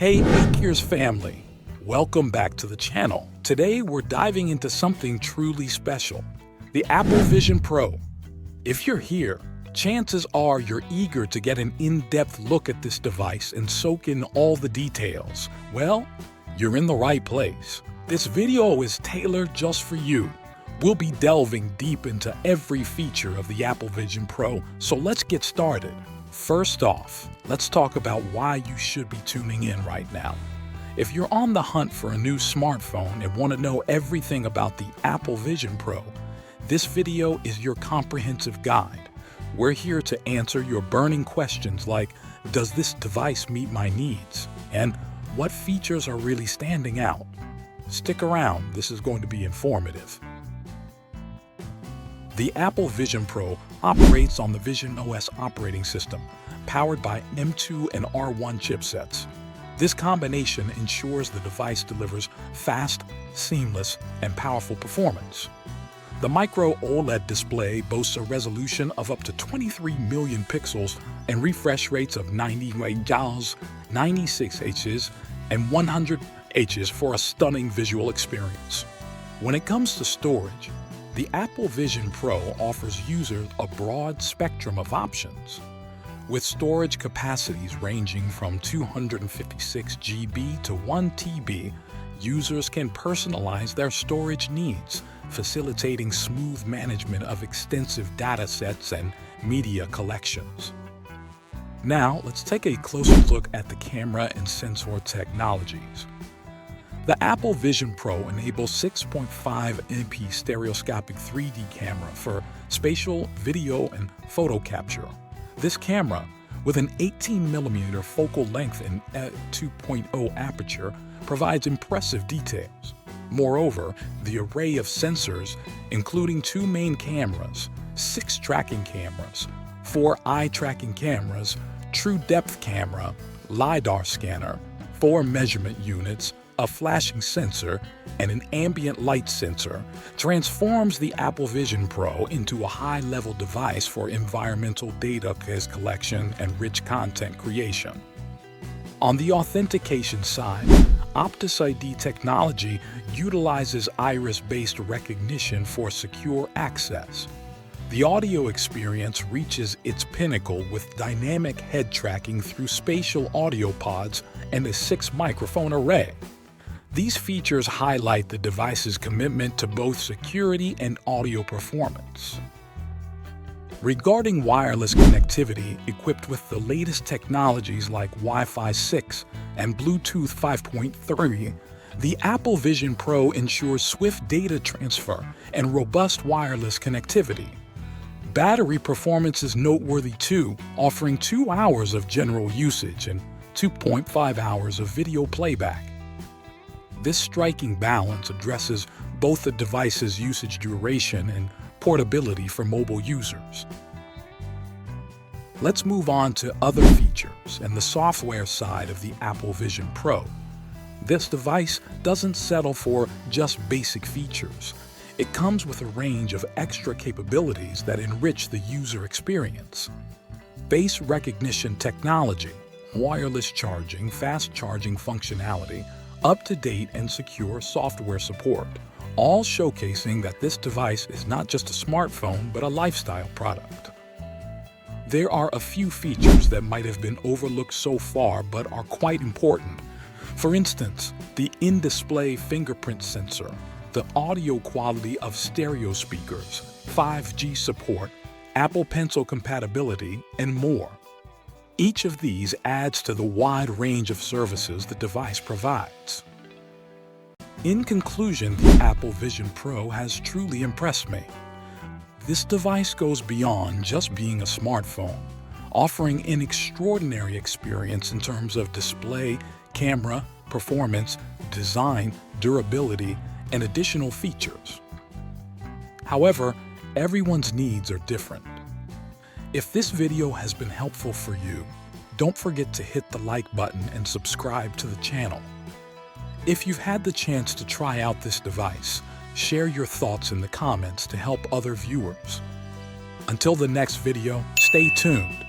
Hey Acheers family, welcome back to the channel. Today we're diving into something truly special, the Apple Vision Pro. If you're here, chances are you're eager to get an in-depth look at this device and soak in all the details. Well, you're in the right place. This video is tailored just for you. We'll be delving deep into every feature of the Apple Vision Pro, so let's get started. First off, let's talk about why you should be tuning in right now. If you're on the hunt for a new smartphone and want to know everything about the Apple Vision Pro, this video is your comprehensive guide. We're here to answer your burning questions like, does this device meet my needs? And what features are really standing out? Stick around, this is going to be informative. The Apple Vision Pro operates on the VisionOS operating system, powered by M2 and R1 chipsets. This combination ensures the device delivers fast, seamless, and powerful performance. The Micro-OLED display boasts a resolution of up to 23 million pixels and refresh rates of 90 Hz, 96 Hz, and 100 Hz for a stunning visual experience. When it comes to storage, the Apple Vision Pro offers users a broad spectrum of options. With storage capacities ranging from 256 GB to 1 TB, users can personalize their storage needs, facilitating smooth management of extensive data sets and media collections. Now, let's take a closer look at the camera and sensor technologies. The Apple Vision Pro enables 6.5 MP stereoscopic 3D camera for spatial, video, and photo capture. This camera, with an 18mm focal length and 2.0 aperture, provides impressive details. Moreover, the array of sensors, including 2 main cameras, 6 tracking cameras, 4 eye-tracking cameras, true depth camera, LiDAR scanner, 4 measurement units, a flashing sensor, and an ambient light sensor, transforms the Apple Vision Pro into a high-level device for environmental data collection and rich content creation. On the authentication side, Optis ID technology utilizes iris-based recognition for secure access. The audio experience reaches its pinnacle with dynamic head tracking through spatial audio pods and a 6-microphone array. These features highlight the device's commitment to both security and audio performance. Regarding wireless connectivity equipped with the latest technologies like Wi-Fi 6 and Bluetooth 5.3, the Apple Vision Pro ensures swift data transfer and robust wireless connectivity. Battery performance is noteworthy too, offering 2 hours of general usage and 2.5 hours of video playback. This striking balance addresses both the device's usage duration and portability for mobile users. Let's move on to other features and the software side of the Apple Vision Pro. This device doesn't settle for just basic features. It comes with a range of extra capabilities that enrich the user experience. Face recognition technology, wireless charging, fast charging functionality, up-to-date and secure software support, all showcasing that this device is not just a smartphone but a lifestyle product. There are a few features that might have been overlooked so far but are quite important. For instance, the in-display fingerprint sensor, the audio quality of stereo speakers, 5G support, Apple Pencil compatibility, and more. Each of these adds to the wide range of services the device provides. In conclusion, the Apple Vision Pro has truly impressed me. This device goes beyond just being a smartphone, offering an extraordinary experience in terms of display, camera, performance, design, durability, and additional features. However, everyone's needs are different. If this video has been helpful for you, don't forget to hit the like button and subscribe to the channel. If you've had the chance to try out this device, share your thoughts in the comments to help other viewers. Until the next video, stay tuned.